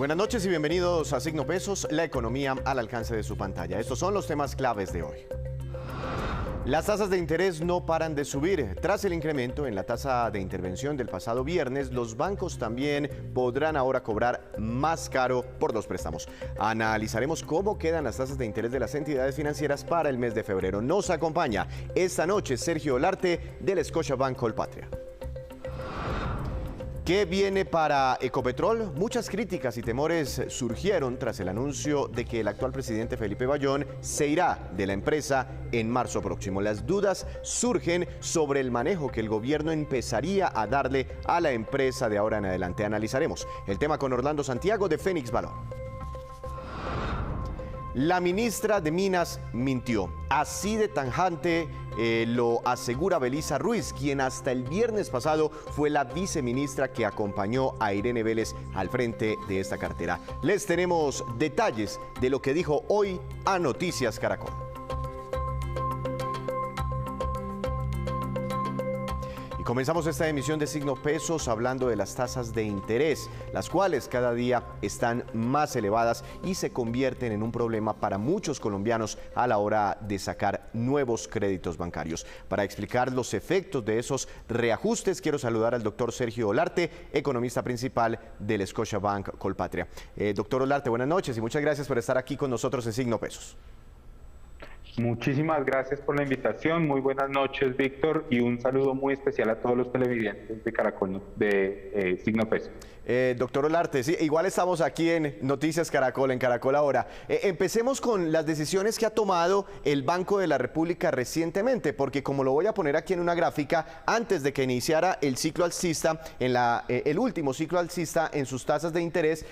Buenas noches y bienvenidos a Signo Pesos, la economía al alcance de su pantalla. Estos son los temas claves de hoy. Las tasas de interés no paran de subir. Tras el incremento en la tasa de intervención del pasado viernes, los bancos también podrán ahora cobrar más caro por los préstamos. Analizaremos cómo quedan las tasas de interés de las entidades financieras para el mes de febrero. Nos acompaña esta noche Sergio Olarte del Scotiabank Colpatria. ¿Qué viene para Ecopetrol? Muchas críticas y temores surgieron tras el anuncio de que el actual presidente Felipe Bayón se irá de la empresa en marzo próximo. Las dudas surgen sobre el manejo que el gobierno empezaría a darle a la empresa de ahora en adelante. Analizaremos el tema con Orlando Santiago de Fénix Valor. La ministra de Minas mintió. Así de tajante lo asegura Belisa Ruiz, quien hasta el viernes pasado fue la viceministra que acompañó a Irene Vélez al frente de esta cartera. Les tenemos detalles de lo que dijo hoy a Noticias Caracol. Comenzamos esta emisión de Signo Pesos hablando de las tasas de interés, las cuales cada día están más elevadas y se convierten en un problema para muchos colombianos a la hora de sacar nuevos créditos bancarios. Para explicar los efectos de esos reajustes, quiero saludar al doctor Sergio Olarte, economista principal del Scotiabank Colpatria. Doctor Olarte, buenas noches y muchas gracias por estar aquí con nosotros en Signo Pesos. Muchísimas gracias por la invitación, muy buenas noches, Víctor, y un saludo muy especial a todos los televidentes de Caracol, de Signo Pesos. Doctor Olarte, sí, igual estamos aquí en Noticias Caracol, en Caracol Ahora. Empecemos con las decisiones que ha tomado el Banco de la República recientemente, porque como lo voy a poner aquí en una gráfica, antes de que iniciara el ciclo alcista, el último ciclo alcista en sus tasas de interés,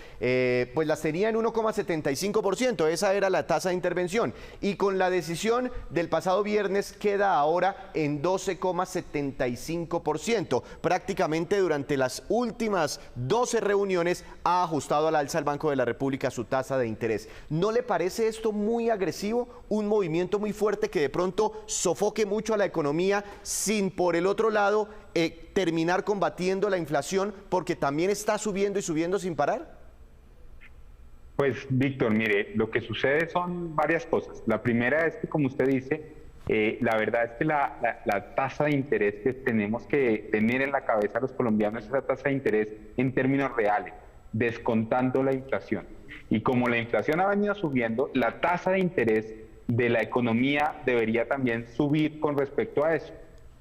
pues las tenía en 1,75%, esa era la tasa de intervención, y con la decisión del pasado viernes queda ahora en 12,75%, prácticamente durante las últimas 12 reuniones ha ajustado al alza el Banco de la República su tasa de interés. ¿No le parece esto muy agresivo? Un movimiento muy fuerte que de pronto sofoque mucho a la economía sin, por el otro lado, terminar combatiendo la inflación porque también está subiendo y subiendo sin parar. Pues, Víctor, mire, lo que sucede son varias cosas. La primera es que, como usted dice, la verdad es que la tasa de interés que tenemos que tener en la cabeza los colombianos es la tasa de interés en términos reales, descontando la inflación. Y como la inflación ha venido subiendo, la tasa de interés de la economía debería también subir con respecto a eso.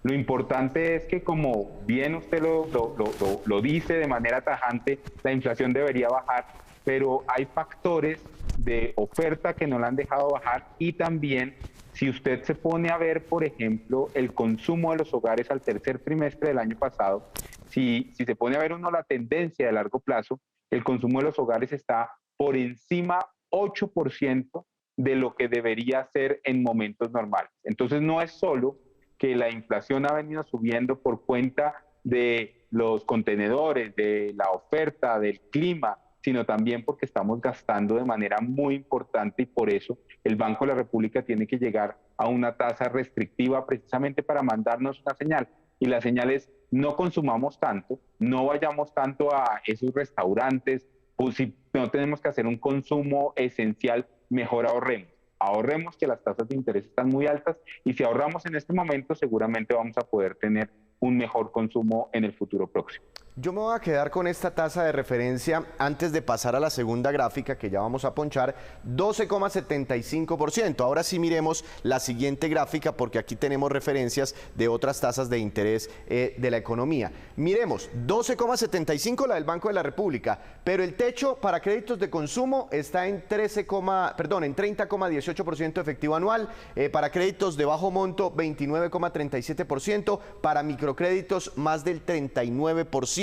Lo importante es que, como bien usted lo dice de manera tajante, la inflación debería bajar, pero hay factores de oferta que no la han dejado bajar y también, si usted se pone a ver, por ejemplo, el consumo de los hogares al tercer trimestre del año pasado, si se pone a ver uno la tendencia de largo plazo, el consumo de los hogares está por encima 8% de lo que debería ser en momentos normales. Entonces no es solo que la inflación ha venido subiendo por cuenta de los contenedores, de la oferta, del clima, sino también porque estamos gastando de manera muy importante y por eso el Banco de la República tiene que llegar a una tasa restrictiva precisamente para mandarnos una señal. Y la señal es: no consumamos tanto, no vayamos tanto a esos restaurantes, pues si no tenemos que hacer un consumo esencial, mejor ahorremos. Ahorremos, que las tasas de interés están muy altas, y si ahorramos en este momento seguramente vamos a poder tener un mejor consumo en el futuro próximo. Yo me voy a quedar con esta tasa de referencia antes de pasar a la segunda gráfica que ya vamos a ponchar, 12,75%. Ahora sí miremos la siguiente gráfica porque aquí tenemos referencias de otras tasas de interés de la economía. Miremos, 12,75 la del Banco de la República, pero el techo para créditos de consumo está en 30,18% efectivo anual, para créditos de bajo monto 29,37%, para microcréditos más del 39%.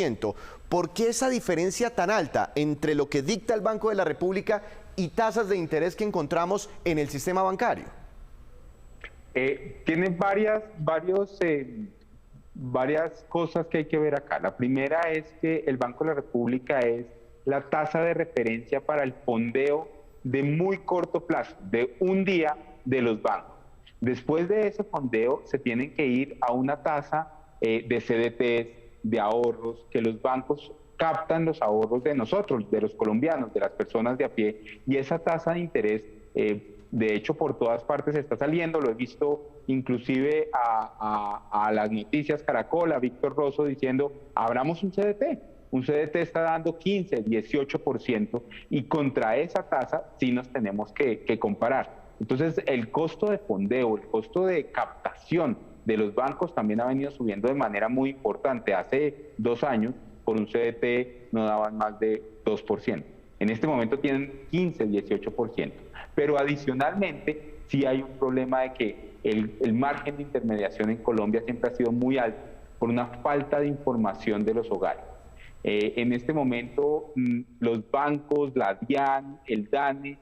¿Por qué esa diferencia tan alta entre lo que dicta el Banco de la República y tasas de interés que encontramos en el sistema bancario? Tiene varias cosas que hay que ver acá. La primera es que el Banco de la República es la tasa de referencia para el fondeo de muy corto plazo, de un día de los bancos. Después de ese fondeo se tienen que ir a una tasa de CDTs, de ahorros, que los bancos captan los ahorros de nosotros, de los colombianos, de las personas de a pie, y esa tasa de interés, de hecho, por todas partes está saliendo. Lo he visto inclusive a las noticias Caracol, a Víctor Rosso diciendo, abramos un CDT. Un CDT está dando 15, 18%, y contra esa tasa sí nos tenemos que comparar. Entonces, el costo de fondeo, el costo de captación de los bancos también ha venido subiendo de manera muy importante. Hace 2 años, por un CDT no daban más de 2%. En este momento tienen 15, 18%. Pero adicionalmente, sí hay un problema de que el margen de intermediación en Colombia siempre ha sido muy alto por una falta de información de los hogares. En este momento, los bancos, la DIAN, el DANE,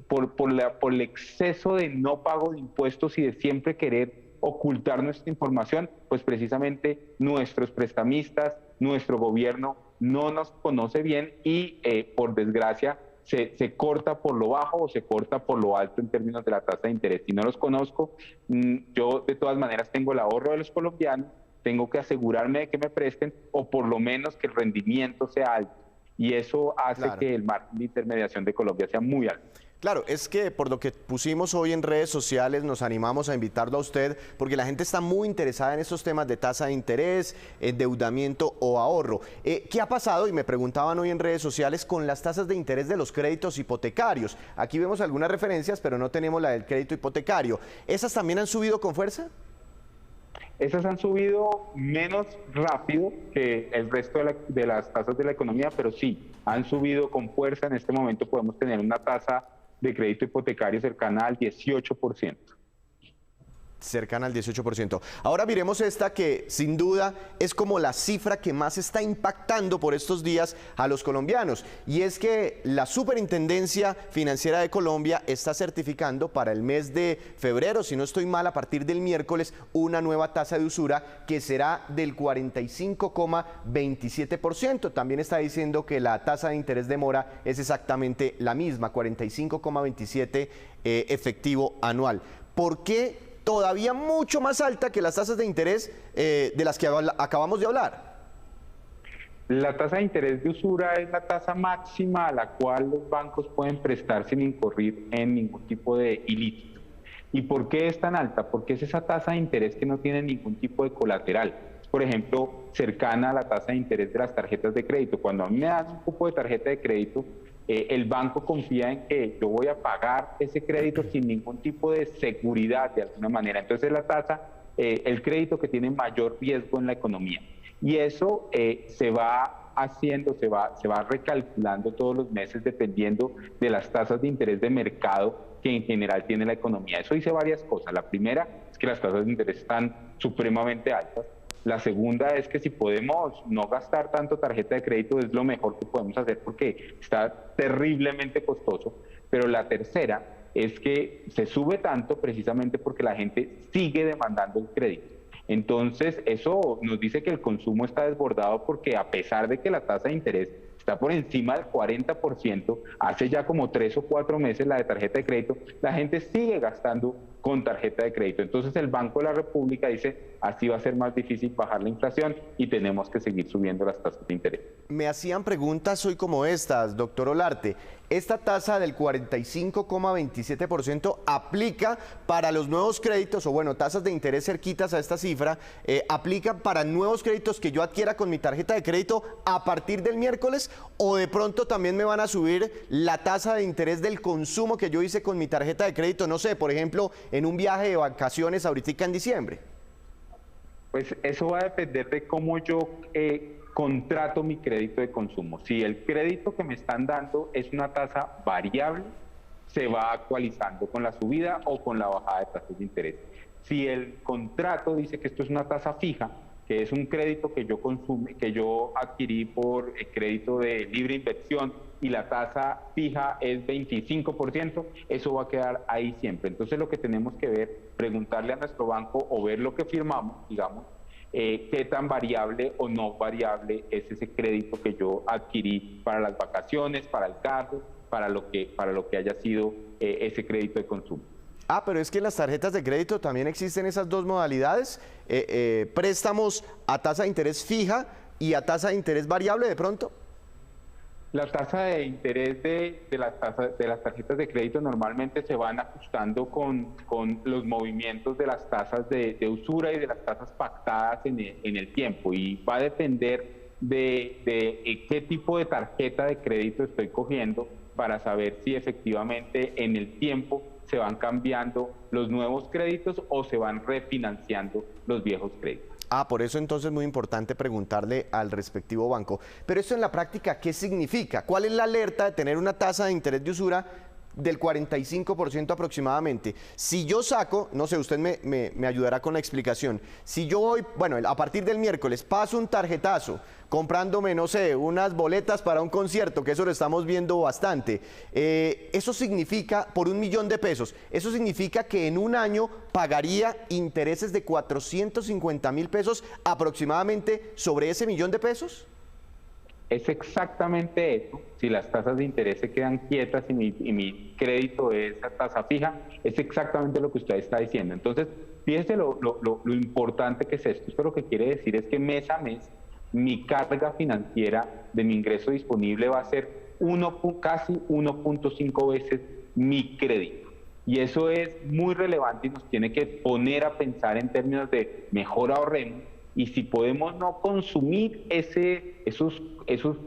por el exceso de no pago de impuestos y de siempre querer ocultar nuestra información, pues precisamente nuestros prestamistas, nuestro gobierno no nos conoce bien y por desgracia se corta por lo bajo o se corta por lo alto en términos de la tasa de interés. Si no los conozco, yo de todas maneras tengo el ahorro de los colombianos, tengo que asegurarme de que me presten o por lo menos que el rendimiento sea alto. Y eso hace que el margen de intermediación de Colombia sea muy alto. Claro, es que por lo que pusimos hoy en redes sociales nos animamos a invitarlo a usted porque la gente está muy interesada en estos temas de tasa de interés, endeudamiento o ahorro. ¿Qué ha pasado? Y me preguntaban hoy en redes sociales con las tasas de interés de los créditos hipotecarios. Aquí vemos algunas referencias, pero no tenemos la del crédito hipotecario. ¿Esas también han subido con fuerza? Esas han subido menos rápido que el resto de las tasas de la economía, pero sí, han subido con fuerza. En este momento podemos tener una tasa de crédito hipotecario cercana al 18%. Cercana al 18%. Ahora miremos esta que sin duda es como la cifra que más está impactando por estos días a los colombianos, y es que la Superintendencia Financiera de Colombia está certificando para el mes de febrero, si no estoy mal, a partir del miércoles, una nueva tasa de usura que será del 45,27%. También está diciendo que la tasa de interés de mora es exactamente la misma, 45,27 efectivo anual. ¿Por qué todavía mucho más alta que las tasas de interés de las que acabamos de hablar? La tasa de interés de usura es la tasa máxima a la cual los bancos pueden prestar sin incurrir en ningún tipo de ilícito. ¿Y por qué es tan alta? Porque es esa tasa de interés que no tiene ningún tipo de colateral. Por ejemplo, cercana a la tasa de interés de las tarjetas de crédito. Cuando a mí me dan un cupo de tarjeta de crédito, el banco confía en que yo voy a pagar ese crédito sin ningún tipo de seguridad de alguna manera. Entonces es la tasa, el crédito que tiene mayor riesgo en la economía. Y eso se va haciendo, se va recalculando todos los meses dependiendo de las tasas de interés de mercado que en general tiene la economía. Eso dice varias cosas. La primera es que las tasas de interés están supremamente altas. La segunda es que si podemos no gastar tanto tarjeta de crédito es lo mejor que podemos hacer porque está terriblemente costoso. Pero la tercera es que se sube tanto precisamente porque la gente sigue demandando el crédito. Entonces eso nos dice que el consumo está desbordado porque a pesar de que la tasa de interés está por encima del 40%, hace ya como 3 o 4 meses la de tarjeta de crédito, la gente sigue gastando con tarjeta de crédito. Entonces el Banco de la República dice, así va a ser más difícil bajar la inflación y tenemos que seguir subiendo las tasas de interés. Me hacían preguntas hoy como estas, doctor Olarte. ¿Esta tasa del 45,27% aplica para los nuevos créditos, o bueno, tasas de interés cerquitas a esta cifra, aplica para nuevos créditos que yo adquiera con mi tarjeta de crédito a partir del miércoles, o de pronto también me van a subir la tasa de interés del consumo que yo hice con mi tarjeta de crédito, no sé, por ejemplo, en un viaje de vacaciones ahorita en diciembre? Pues eso va a depender de cómo yo contrato mi crédito de consumo. Si el crédito que me están dando es una tasa variable, se va actualizando con la subida o con la bajada de tasas de interés. Si el contrato dice que esto es una tasa fija, que es un crédito que yo adquirí por crédito de libre inversión y la tasa fija es 25%, eso va a quedar ahí siempre. Entonces lo que tenemos que ver, preguntarle a nuestro banco o ver lo que firmamos, digamos, qué tan variable o no variable es ese crédito que yo adquirí para las vacaciones, para el carro, para lo que haya sido ese crédito de consumo. Ah, pero es que en las tarjetas de crédito también existen esas dos modalidades, préstamos a tasa de interés fija y a tasa de interés variable de pronto? La tasa de interés de las tarjetas de crédito normalmente se van ajustando con los movimientos de las tasas de usura y de las tasas pactadas en el tiempo, y va a depender de qué tipo de tarjeta de crédito estoy cogiendo para saber si efectivamente en el tiempo se van cambiando los nuevos créditos o se van refinanciando los viejos créditos. Ah, por eso entonces es muy importante preguntarle al respectivo banco. Pero esto en la práctica, ¿qué significa? ¿Cuál es la alerta de tener una tasa de interés de usura del 45% aproximadamente? Si yo saco, no sé, usted me ayudará con la explicación. Si yo voy, bueno, a partir del miércoles paso un tarjetazo comprándome, no sé, unas boletas para un concierto, que eso lo estamos viendo bastante, eso significa, por 1 millón de pesos, eso significa que en un año pagaría intereses de 450.000 pesos aproximadamente sobre ese 1 millón de pesos. Es exactamente eso. Si las tasas de interés se quedan quietas y mi crédito es a tasa fija, es exactamente lo que usted está diciendo. Entonces, fíjese lo importante que es esto. Esto lo que quiere decir es que mes a mes mi carga financiera de mi ingreso disponible va a ser casi 1.5 veces mi crédito. Y eso es muy relevante y nos tiene que poner a pensar en términos de mejor ahorremos, y si podemos no consumir esos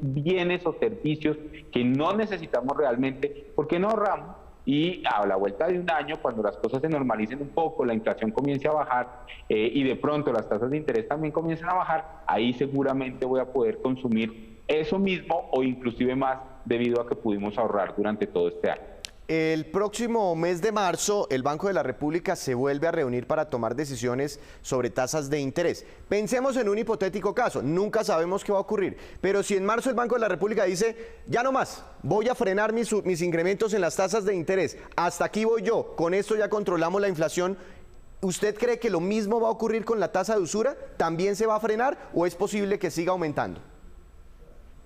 bienes o servicios que no necesitamos realmente, ¿por qué no ahorramos? Y a la vuelta de un año, cuando las cosas se normalicen un poco, la inflación comience a bajar y de pronto las tasas de interés también comiencen a bajar, ahí seguramente voy a poder consumir eso mismo o inclusive más, debido a que pudimos ahorrar durante todo este año. El próximo mes de marzo, el Banco de la República se vuelve a reunir para tomar decisiones sobre tasas de interés. Pensemos en un hipotético caso, nunca sabemos qué va a ocurrir, pero si en marzo el Banco de la República dice, ya no más, voy a frenar mis incrementos en las tasas de interés, hasta aquí voy yo, con esto ya controlamos la inflación, ¿usted cree que lo mismo va a ocurrir con la tasa de usura? ¿También se va a frenar o es posible que siga aumentando?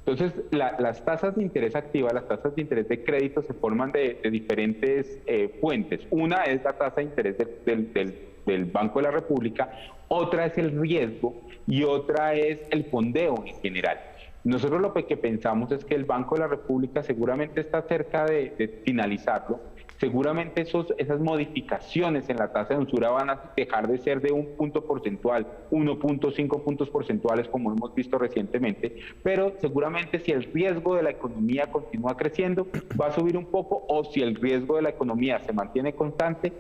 Entonces, las tasas de interés activas, las tasas de interés de crédito se forman de diferentes fuentes. Una es la tasa de interés del Banco de la República, otra es el riesgo y otra es el fondeo en general. Nosotros lo que pensamos es que el Banco de la República seguramente está cerca de finalizarlo. Seguramente esas modificaciones en la tasa de usura van a dejar de ser de 1 punto porcentual, 1.5 puntos porcentuales como hemos visto recientemente, pero seguramente si el riesgo de la economía continúa creciendo, va a subir un poco, o si el riesgo de la economía se mantiene constante,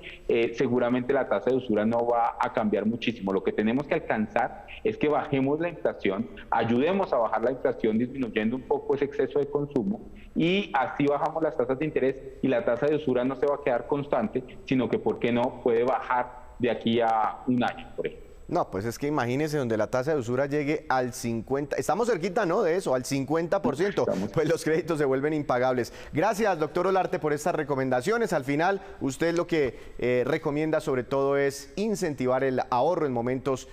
seguramente la tasa de usura no va a cambiar muchísimo. Lo que tenemos que alcanzar es que bajemos la inflación, ayudemos a bajar la inflación disminuyendo un poco ese exceso de consumo, y así bajamos las tasas de interés y la tasa de usura no se va a quedar constante, sino que, ¿por qué no?, puede bajar de aquí a un año, por ejemplo. No, pues es que imagínese donde la tasa de usura llegue al 50%, estamos cerquita, ¿no?, de eso, al 50%, pues los créditos se vuelven impagables. Gracias, doctor Olarte, por estas recomendaciones. Al final, usted lo que recomienda sobre todo es incentivar el ahorro en momentos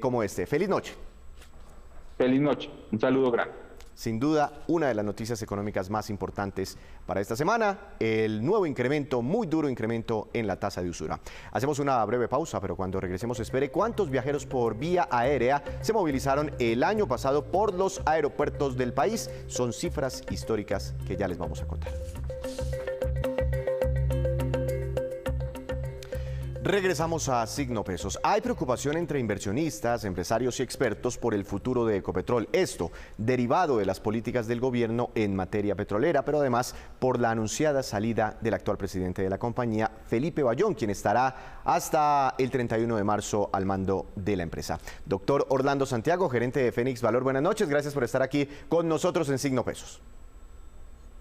como este. Feliz noche. Feliz noche, un saludo grande. Sin duda, una de las noticias económicas más importantes para esta semana, el nuevo incremento, muy duro incremento en la tasa de usura. Hacemos una breve pausa, pero cuando regresemos espere cuántos viajeros por vía aérea se movilizaron el año pasado por los aeropuertos del país. Son cifras históricas que ya les vamos a contar. Regresamos a Signo Pesos. Hay preocupación entre inversionistas, empresarios y expertos por el futuro de Ecopetrol. Esto derivado de las políticas del gobierno en materia petrolera, pero además por la anunciada salida del actual presidente de la compañía, Felipe Bayón, quien estará hasta el 31 de marzo al mando de la empresa. Doctor Orlando Santiago, gerente de Fénix Valor, buenas noches. Gracias por estar aquí con nosotros en Signo Pesos.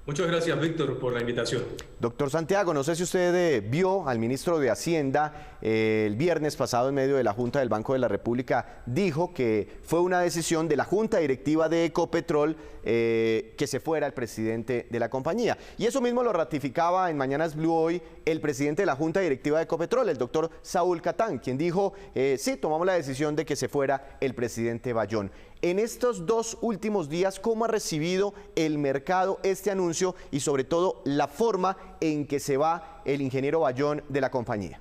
Muchas gracias, Víctor, por la invitación. Doctor Santiago, no sé si usted vio al ministro de Hacienda el viernes pasado en medio de la Junta del Banco de la República, dijo que fue una decisión de la Junta Directiva de Ecopetrol que se fuera el presidente de la compañía. Y eso mismo lo ratificaba en Mañanas Blue hoy el presidente de la Junta Directiva de Ecopetrol, el doctor Saúl Catán, quien dijo, sí, tomamos la decisión de que se fuera el presidente Bayón. En estos 2 últimos días, ¿cómo ha recibido el mercado este anuncio y sobre todo la forma en que se va el ingeniero Bayón de la compañía?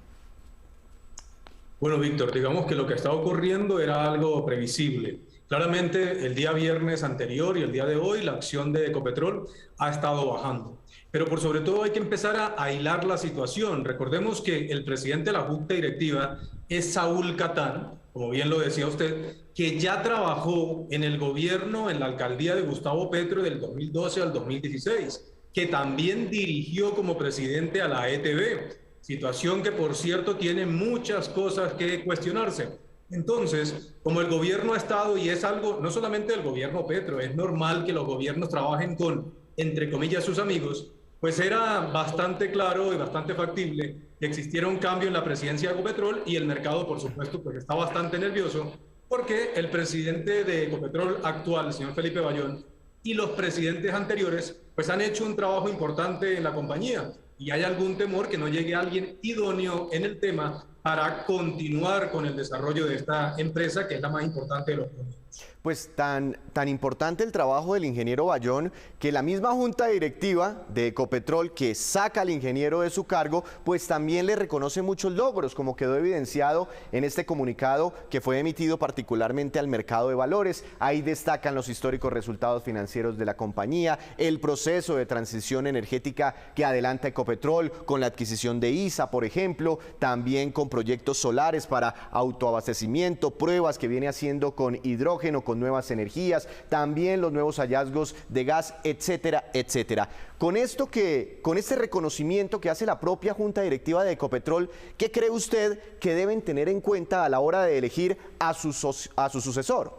Bueno, Víctor, digamos que lo que está ocurriendo era algo previsible. Claramente, el día viernes anterior y el día de hoy, la acción de Ecopetrol ha estado bajando. Pero por sobre todo hay que empezar a hilar la situación. Recordemos que el presidente de la Junta Directiva es Saúl Catán, como bien lo decía usted, que ya trabajó en el gobierno, en la alcaldía de Gustavo Petro del 2012 al 2016, que también dirigió como presidente a la ETB, situación que por cierto tiene muchas cosas que cuestionarse. Entonces, como el gobierno ha estado, y es algo, no solamente el gobierno Petro, es normal que los gobiernos trabajen con, entre comillas, sus amigos, pues era bastante claro y bastante factible que existiera un cambio en la presidencia de Ecopetrol y el mercado, por supuesto, pues está bastante nervioso porque el presidente de Ecopetrol actual, el señor Felipe Bayón, y los presidentes anteriores, pues han hecho un trabajo importante en la compañía y hay algún temor que no llegue alguien idóneo en el tema para continuar con el desarrollo de esta empresa, que es la más importante de los proyectos. Pues tan importante el trabajo del ingeniero Bayón que la misma junta directiva de Ecopetrol, que saca al ingeniero de su cargo, pues también le reconoce muchos logros, como quedó evidenciado en este comunicado que fue emitido particularmente al mercado de valores. Ahí destacan los históricos resultados financieros de la compañía, el proceso de transición energética que adelanta Ecopetrol con la adquisición de ISA, por ejemplo, también con proyectos solares para autoabastecimiento, pruebas que viene haciendo con hidrógeno, con nuevas energías, también los nuevos hallazgos de gas, etcétera, etcétera. Con este reconocimiento que hace la propia Junta Directiva de Ecopetrol, ¿qué cree usted que deben tener en cuenta a la hora de elegir a su sucesor?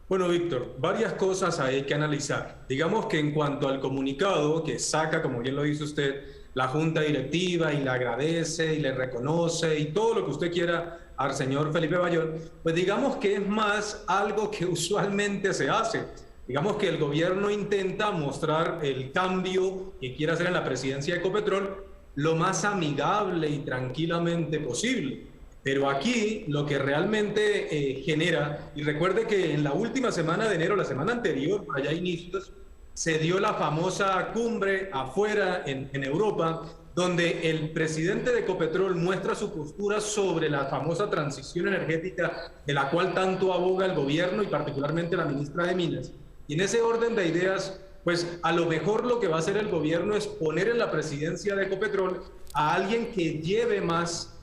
Bueno, Víctor, varias cosas hay que analizar. Digamos que en cuanto al comunicado que saca, como bien lo dice usted, la Junta Directiva y le agradece y le reconoce y todo lo que usted quiera al señor Felipe Bayón, pues digamos que es más algo que usualmente se hace. Digamos que el gobierno intenta mostrar el cambio que quiere hacer en la presidencia de Ecopetrol lo más amigable y tranquilamente posible. Pero aquí lo que realmente genera, y recuerde que en la última semana de enero, la semana anterior, allá a inicios, se dio la famosa cumbre afuera en Europa, donde el presidente de Ecopetrol muestra su postura sobre la famosa transición energética de la cual tanto aboga el gobierno y particularmente la ministra de Minas. Y en ese orden de ideas, pues a lo mejor lo que va a hacer el gobierno es poner en la presidencia de Ecopetrol a alguien que lleve más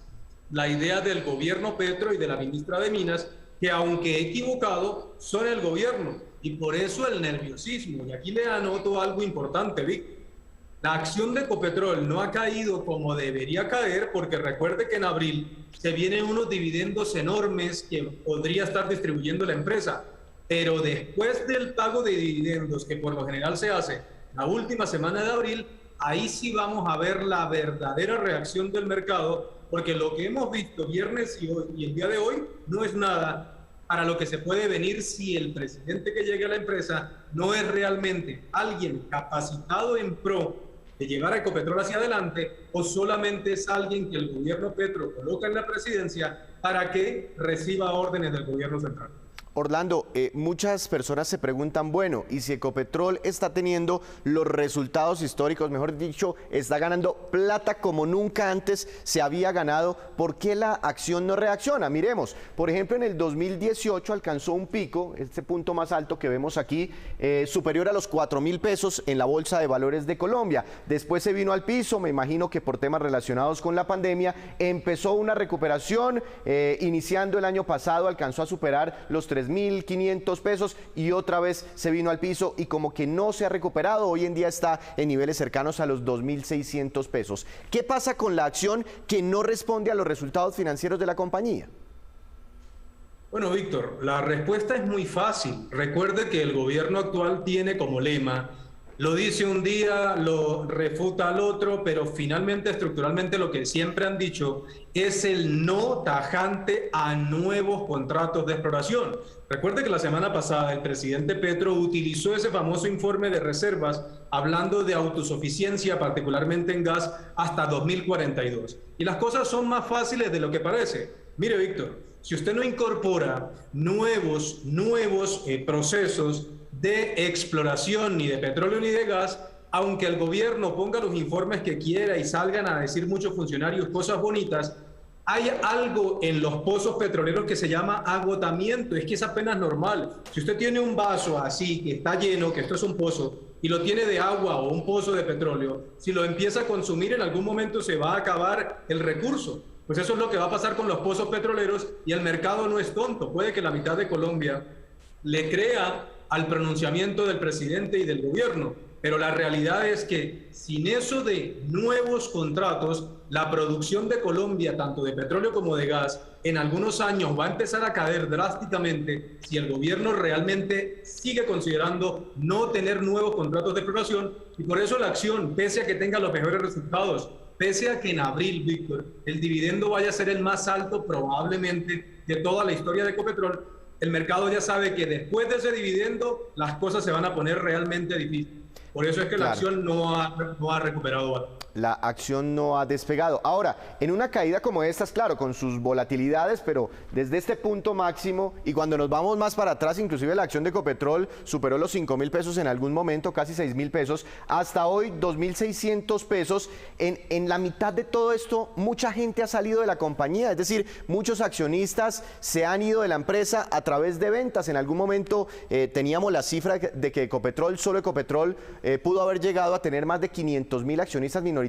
la idea del gobierno Petro y de la ministra de Minas, que aunque equivocado, son el gobierno. Y por eso el nerviosismo. Y aquí le anoto algo importante, Víctor. La acción de Ecopetrol no ha caído como debería caer porque recuerde que en abril se vienen unos dividendos enormes que podría estar distribuyendo la empresa. Pero después del pago de dividendos, que por lo general se hace la última semana de abril, ahí sí vamos a ver la verdadera reacción del mercado, porque lo que hemos visto viernes y el día de hoy no es nada para lo que se puede venir si el presidente que llegue a la empresa no es realmente alguien capacitado en pro de llevar a Ecopetrol hacia adelante o solamente es alguien que el gobierno Petro coloca en la presidencia para que reciba órdenes del gobierno central. Orlando, muchas personas se preguntan, bueno, y si Ecopetrol está teniendo los resultados históricos, mejor dicho, está ganando plata como nunca antes se había ganado, ¿por qué la acción no reacciona? Miremos, por ejemplo, en el 2018 alcanzó un pico, este punto más alto que vemos aquí, superior a los 4.000 pesos en la Bolsa de Valores de Colombia. Después se vino al piso, me imagino que por temas relacionados con la pandemia, empezó una recuperación, iniciando el año pasado alcanzó a superar los 3.500 pesos y otra vez se vino al piso y como que no se ha recuperado, hoy en día está en niveles cercanos a los 2.600 pesos. ¿Qué pasa con la acción que no responde a los resultados financieros de la compañía? Bueno, Víctor, la respuesta es muy fácil. Recuerde que el gobierno actual tiene como lema, lo dice un día, lo refuta al otro, pero finalmente, estructuralmente, lo que siempre han dicho es el no tajante a nuevos contratos de exploración. Recuerde que la semana pasada el presidente Petro utilizó ese famoso informe de reservas hablando de autosuficiencia, particularmente en gas, hasta 2042. Y las cosas son más fáciles de lo que parece. Mire, Víctor, si usted no incorpora nuevos procesos de exploración ni de petróleo ni de gas, aunque el gobierno ponga los informes que quiera y salgan a decir muchos funcionarios cosas bonitas, Hay algo en los pozos petroleros que se llama agotamiento, es que es apenas normal. Si usted tiene un vaso así, que está lleno, que esto es un pozo, y lo tiene de agua o un pozo de petróleo, si lo empieza a consumir en algún momento se va a acabar el recurso. Pues eso es lo que va a pasar con los pozos petroleros y el mercado no es tonto. Puede que la mitad de Colombia le crea al pronunciamiento del presidente y del gobierno, pero la realidad es que sin eso de nuevos contratos, la producción de Colombia, tanto de petróleo como de gas, en algunos años va a empezar a caer drásticamente si el gobierno realmente sigue considerando no tener nuevos contratos de exploración. Y por eso la acción, pese a que tenga los mejores resultados, pese a que en abril, Víctor, el dividendo vaya a ser el más alto probablemente de toda la historia de Ecopetrol, el mercado ya sabe que después de ese dividendo las cosas se van a poner realmente difíciles. Por eso es que la acción no ha recuperado valor. La acción no ha despegado. Ahora, en una caída como estas, claro, con sus volatilidades, pero desde este punto máximo, y cuando nos vamos más para atrás, inclusive la acción de Ecopetrol superó los 5.000 pesos en algún momento, casi 6.000 pesos, hasta hoy 2.600 pesos. En la mitad de todo esto, mucha gente ha salido de la compañía, es decir, muchos accionistas se han ido de la empresa a través de ventas. En algún momento teníamos la cifra de que Ecopetrol, solo Ecopetrol, pudo haber llegado a tener más de 500.000 accionistas minoritarios.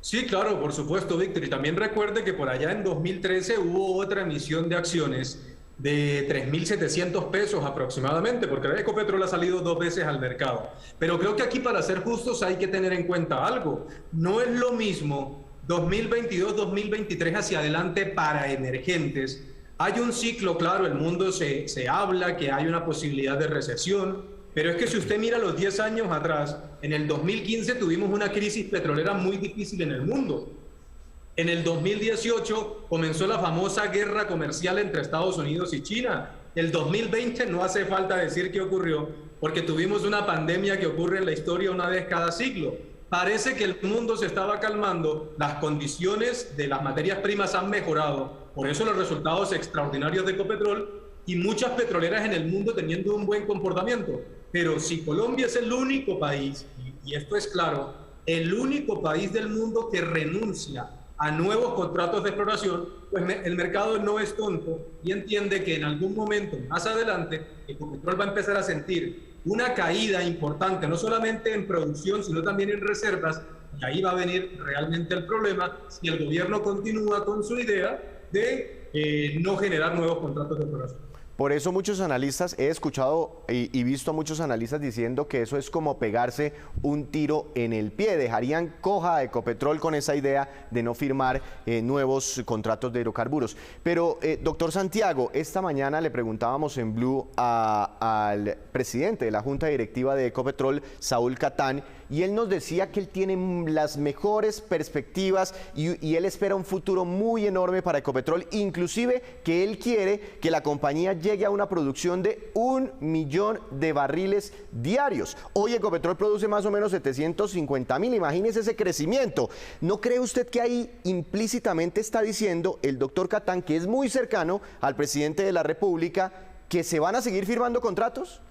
Sí, claro, por supuesto, Víctor. Y también recuerde que por allá en 2013 hubo otra emisión de acciones de 3.700 pesos aproximadamente, porque Ecopetrol ha salido 2 veces al mercado. Pero creo que aquí, para ser justos, hay que tener en cuenta algo. No es lo mismo 2022-2023 hacia adelante para emergentes. Hay un ciclo, claro, el mundo se habla que hay una posibilidad de recesión. Pero es que si usted mira los 10 años atrás, en el 2015 tuvimos una crisis petrolera muy difícil en el mundo. En el 2018 comenzó la famosa guerra comercial entre Estados Unidos y China. El 2020 no hace falta decir qué ocurrió, porque tuvimos una pandemia que ocurre en la historia una vez cada siglo. Parece que el mundo se estaba calmando, las condiciones de las materias primas han mejorado, por eso los resultados extraordinarios de Ecopetrol y muchas petroleras en el mundo teniendo un buen comportamiento. Pero si Colombia es el único país, y esto es claro, el único país del mundo que renuncia a nuevos contratos de exploración, pues el mercado no es tonto y entiende que en algún momento más adelante Ecopetrol va a empezar a sentir una caída importante, no solamente en producción, sino también en reservas, y ahí va a venir realmente el problema si el gobierno continúa con su idea de no generar nuevos contratos de exploración. Por eso muchos analistas, he escuchado y visto a muchos analistas diciendo que eso es como pegarse un tiro en el pie. Dejarían coja a Ecopetrol con esa idea de no firmar nuevos contratos de hidrocarburos. Pero, doctor Santiago, esta mañana le preguntábamos en Blue al presidente de la Junta Directiva de Ecopetrol, Saúl Catán, y él nos decía que él tiene las mejores perspectivas y él espera un futuro muy enorme para Ecopetrol, inclusive que él quiere que la compañía llegue a una producción de 1 millón de barriles diarios. Hoy Ecopetrol produce más o menos 750.000, imagínese ese crecimiento. ¿No cree usted que ahí implícitamente está diciendo el doctor Catán, que es muy cercano al presidente de la República, que se van a seguir firmando contratos?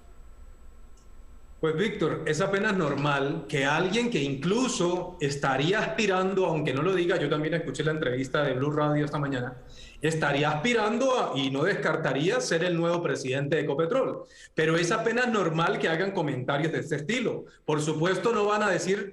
Pues Víctor, es apenas normal que alguien que incluso estaría aspirando, aunque no lo diga, yo también escuché la entrevista de Blue Radio esta mañana, estaría aspirando y no descartaría ser el nuevo presidente de Ecopetrol. Pero es apenas normal que hagan comentarios de este estilo. Por supuesto no van a decir,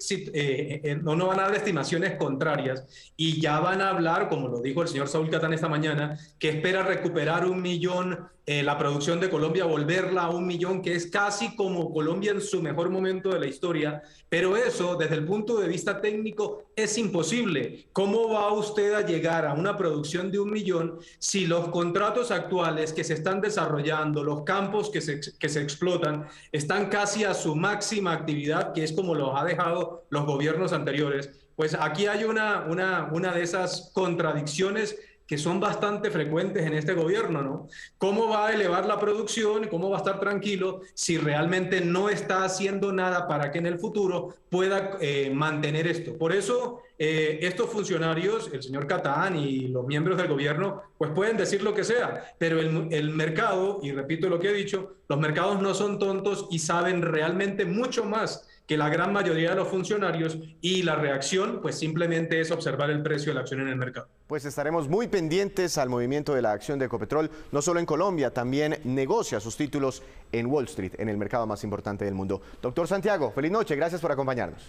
no van a dar estimaciones contrarias y ya van a hablar, como lo dijo el señor Saúl Catán esta mañana, que espera recuperar 1 millón, la producción de Colombia, volverla a 1 millón, que es casi como Colombia en su mejor momento de la historia. Pero eso, desde el punto de vista técnico, es imposible. ¿Cómo va usted a llegar a una producción de 1 millón si los contratos actuales que se están desarrollando, los campos que se explotan, están casi a su máxima actividad, que es como los ha dejado los gobiernos anteriores? Pues aquí hay una de esas contradicciones que son bastante frecuentes en este gobierno, ¿no? ¿Cómo va a elevar la producción? ¿Cómo va a estar tranquilo si realmente no está haciendo nada para que en el futuro pueda mantener esto? Por eso estos funcionarios, el señor Catán y los miembros del gobierno, pues pueden decir lo que sea, pero el mercado, y repito lo que he dicho, los mercados no son tontos y saben realmente mucho más que la gran mayoría de los funcionarios, y la reacción pues simplemente es observar el precio de la acción en el mercado. Pues estaremos muy pendientes al movimiento de la acción de Ecopetrol, no solo en Colombia, también negocia sus títulos en Wall Street, en el mercado más importante del mundo. Doctor Santiago, feliz noche, gracias por acompañarnos.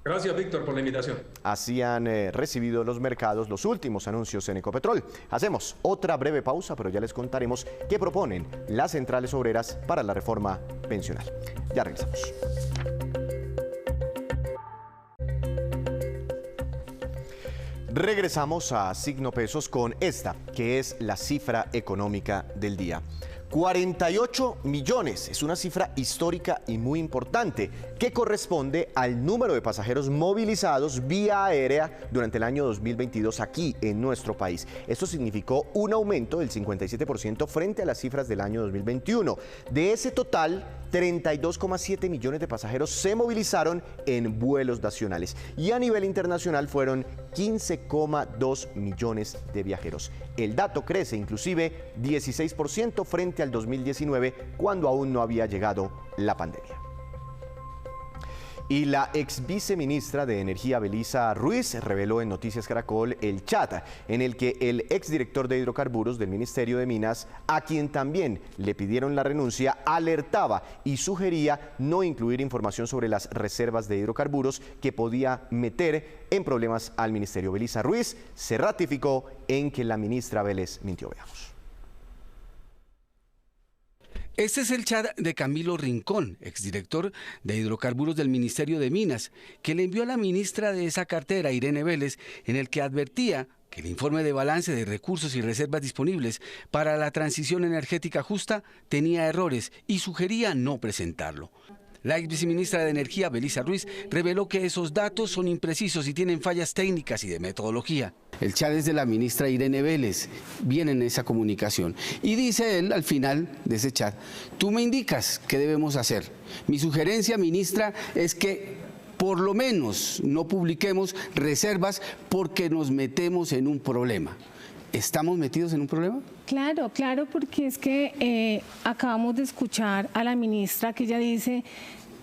Gracias, Víctor, por la invitación. Así han recibido los mercados los últimos anuncios en Ecopetrol. Hacemos otra breve pausa, pero ya les contaremos qué proponen las centrales obreras para la reforma pensional. Ya regresamos. Regresamos a Signo Pesos con esta, que es la cifra económica del día. 48 millones, es una cifra histórica y muy importante, que corresponde al número de pasajeros movilizados vía aérea durante el año 2022 aquí en nuestro país. Esto significó un aumento del 57% frente a las cifras del año 2021. De ese total, 32,7 millones de pasajeros se movilizaron en vuelos nacionales y a nivel internacional fueron 15,2 millones de viajeros. El dato crece inclusive 16% frente al 2019, cuando aún no había llegado la pandemia. Y la ex viceministra de Energía, Belisa Ruiz, reveló en Noticias Caracol el chat en el que el exdirector de hidrocarburos del Ministerio de Minas, a quien también le pidieron la renuncia, alertaba y sugería no incluir información sobre las reservas de hidrocarburos que podía meter en problemas al ministerio. Belisa Ruiz se ratificó en que la ministra Vélez mintió. Veamos. Este es el chat de Camilo Rincón, exdirector de hidrocarburos del Ministerio de Minas, que le envió a la ministra de esa cartera, Irene Vélez, en el que advertía que el informe de balance de recursos y reservas disponibles para la transición energética justa tenía errores y sugería no presentarlo. La ex viceministra de Energía, Belisa Ruiz, reveló que esos datos son imprecisos y tienen fallas técnicas y de metodología. El chat es de la ministra Irene Vélez, viene en esa comunicación. Y dice él al final de ese chat: tú me indicas qué debemos hacer. Mi sugerencia, ministra, es que por lo menos no publiquemos reservas porque nos metemos en un problema. ¿Estamos metidos en un problema? Claro, porque es que acabamos de escuchar a la ministra que ella dice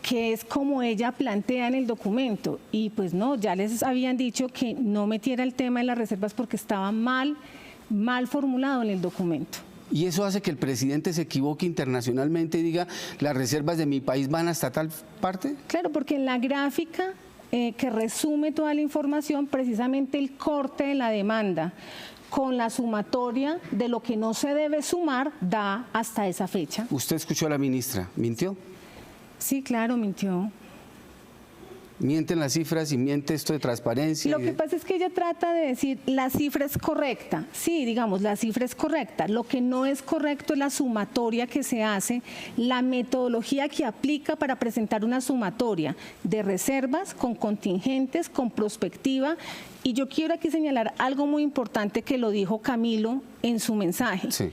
que es como ella plantea en el documento, y pues no, ya les habían dicho que no metiera el tema de las reservas porque estaba mal formulado en el documento. ¿Y eso hace que el presidente se equivoque internacionalmente y diga las reservas de mi país van hasta tal parte? Claro, porque en la gráfica que resume toda la información, precisamente el corte de la demanda con la sumatoria de lo que no se debe sumar da hasta esa fecha. ¿Usted escuchó a la ministra? ¿Mintió? Sí, claro, mintió. ¿Mienten las cifras y miente esto de transparencia? Lo que pasa es que ella trata de decir, la cifra es correcta. Sí, digamos, la cifra es correcta. Lo que no es correcto es la sumatoria que se hace, la metodología que aplica para presentar una sumatoria de reservas con contingentes, con prospectiva. Y yo quiero aquí señalar algo muy importante que lo dijo Camilo en su mensaje. Sí.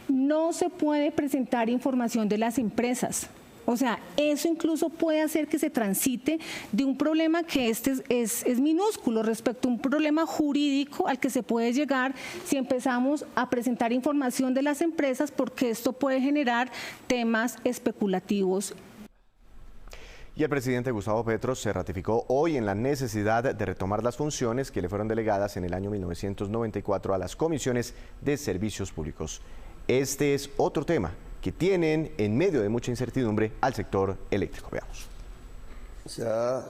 No se puede presentar información de las empresas. O sea, eso incluso puede hacer que se transite de un problema que es minúsculo respecto a un problema jurídico al que se puede llegar si empezamos a presentar información de las empresas, porque esto puede generar temas especulativos. Y el presidente Gustavo Petro se ratificó hoy en la necesidad de retomar las funciones que le fueron delegadas en el año 1994 a las comisiones de servicios públicos. Este es otro tema que tienen en medio de mucha incertidumbre al sector eléctrico. Veamos. Se ha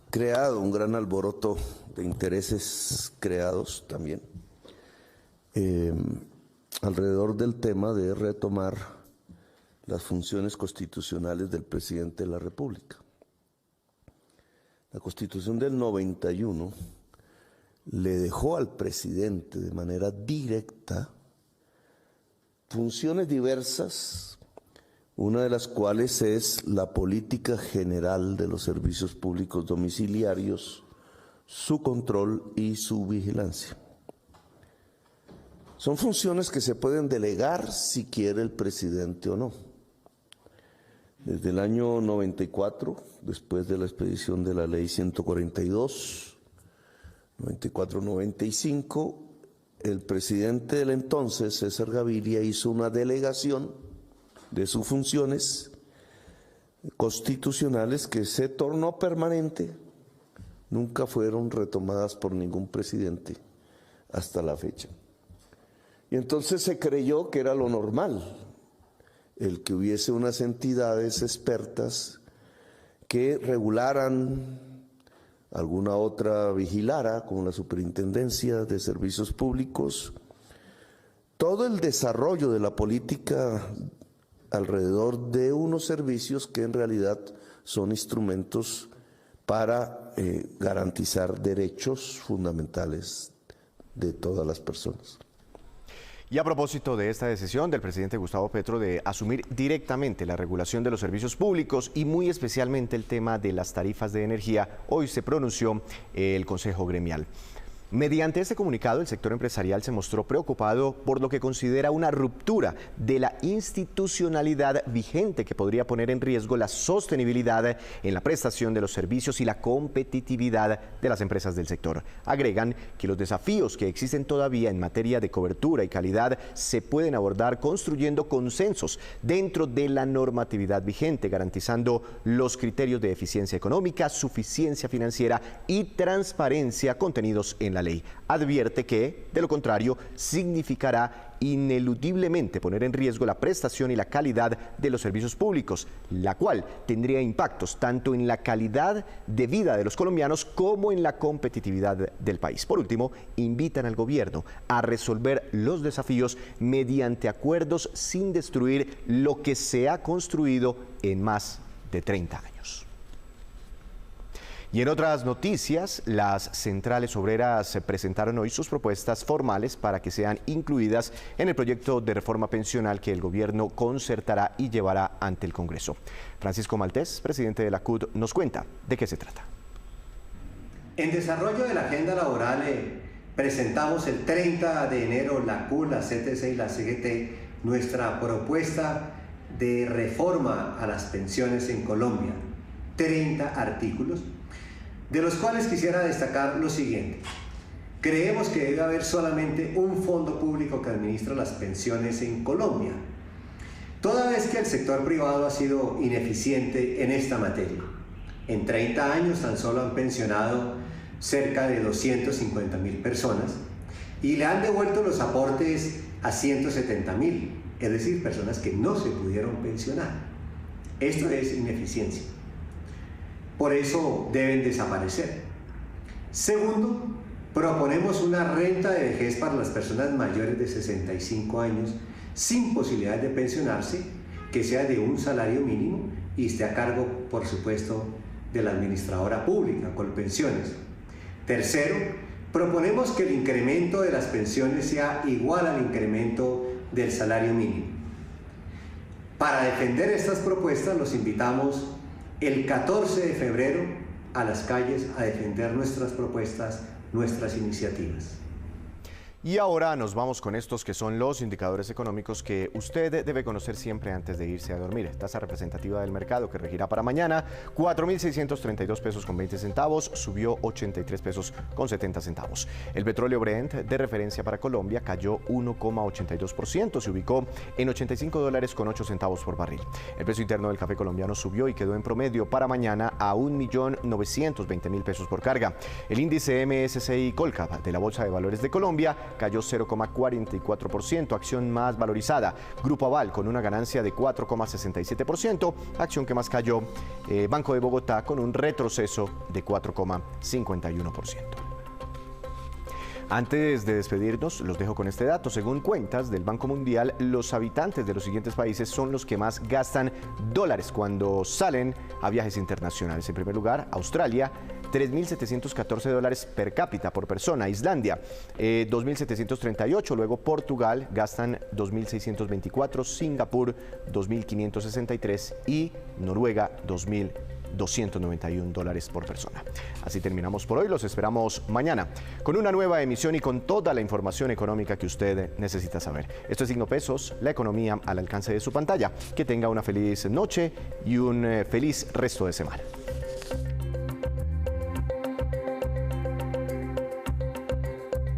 creado un gran alboroto de intereses creados también alrededor del tema de retomar las funciones constitucionales del presidente de la República. La Constitución del 91 le dejó al presidente de manera directa funciones diversas, una de las cuales es la política general de los servicios públicos domiciliarios, su control y su vigilancia. Son funciones que se pueden delegar si quiere el presidente o no. Desde el año 94, después de la expedición de la Ley 142, 94-95, el presidente del entonces, César Gaviria, hizo una delegación de sus funciones constitucionales que se tornó permanente, nunca fueron retomadas por ningún presidente hasta la fecha. Y entonces se creyó que era lo normal, el que hubiese unas entidades expertas que regularan, alguna otra vigilara, como la Superintendencia de Servicios Públicos, todo el desarrollo de la política alrededor de unos servicios que en realidad son instrumentos para garantizar derechos fundamentales de todas las personas. Y a propósito de esta decisión del presidente Gustavo Petro de asumir directamente la regulación de los servicios públicos y muy especialmente el tema de las tarifas de energía, hoy se pronunció el Consejo Gremial. Mediante este comunicado, el sector empresarial se mostró preocupado por lo que considera una ruptura de la institucionalidad vigente que podría poner en riesgo la sostenibilidad en la prestación de los servicios y la competitividad de las empresas del sector. Agregan que los desafíos que existen todavía en materia de cobertura y calidad se pueden abordar construyendo consensos dentro de la normatividad vigente, garantizando los criterios de eficiencia económica, suficiencia financiera y transparencia contenidos en la ley. Advierte que, de lo contrario, significará ineludiblemente poner en riesgo la prestación y la calidad de los servicios públicos, la cual tendría impactos tanto en la calidad de vida de los colombianos como en la competitividad del país. Por último, invitan al gobierno a resolver los desafíos mediante acuerdos sin destruir lo que se ha construido en más de 30 años. Y en otras noticias, las centrales obreras presentaron hoy sus propuestas formales para que sean incluidas en el proyecto de reforma pensional que el gobierno concertará y llevará ante el Congreso. Francisco Maltés, presidente de la CUT, nos cuenta de qué se trata. En desarrollo de la agenda laboral presentamos el 30 de enero la CUT, la CTC y la CGT nuestra propuesta de reforma a las pensiones en Colombia. 30 artículos, de los cuales quisiera destacar lo siguiente. Creemos que debe haber solamente un fondo público que administra las pensiones en Colombia, toda vez que el sector privado ha sido ineficiente en esta materia. En 30 años tan solo han pensionado cerca de 250.000 personas y le han devuelto los aportes a 170.000, es decir, personas que no se pudieron pensionar. Esto es ineficiencia. Por eso deben desaparecer. Segundo, proponemos una renta de vejez para las personas mayores de 65 años sin posibilidad de pensionarse, que sea de un salario mínimo y esté a cargo, por supuesto, de la administradora pública, Colpensiones. Tercero, proponemos que el incremento de las pensiones sea igual al incremento del salario mínimo. Para defender estas propuestas los invitamos el 14 de febrero a las calles a defender nuestras propuestas, nuestras iniciativas. Y ahora nos vamos con estos que son los indicadores económicos que usted debe conocer siempre antes de irse a dormir. Tasa representativa del mercado que regirá para mañana, 4.632 pesos con 20 centavos, subió 83 pesos con 70 centavos. El petróleo Brent de referencia para Colombia cayó 1,82%, se ubicó en $85 con 8 centavos por barril. El precio interno del café colombiano subió y quedó en promedio para mañana a 1.920.000 pesos por carga. El índice MSCI Colcap de la Bolsa de Valores de Colombia cayó 0,44%, acción más valorizada. Grupo Aval con una ganancia de 4,67%, acción que más cayó. Banco de Bogotá con un retroceso de 4,51%. Antes de despedirnos, los dejo con este dato. Según cuentas del Banco Mundial, los habitantes de los siguientes países son los que más gastan dólares cuando salen a viajes internacionales. En primer lugar, Australia, $3.714 per cápita por persona. Islandia, 2.738. Luego Portugal, gastan 2.624. Singapur, 2.563. Y Noruega, 2.291 por persona. Así terminamos por hoy. Los esperamos mañana con una nueva emisión y con toda la información económica que usted necesita saber. Esto es Signo Pesos, la economía al alcance de su pantalla. Que tenga una feliz noche y un feliz resto de semana.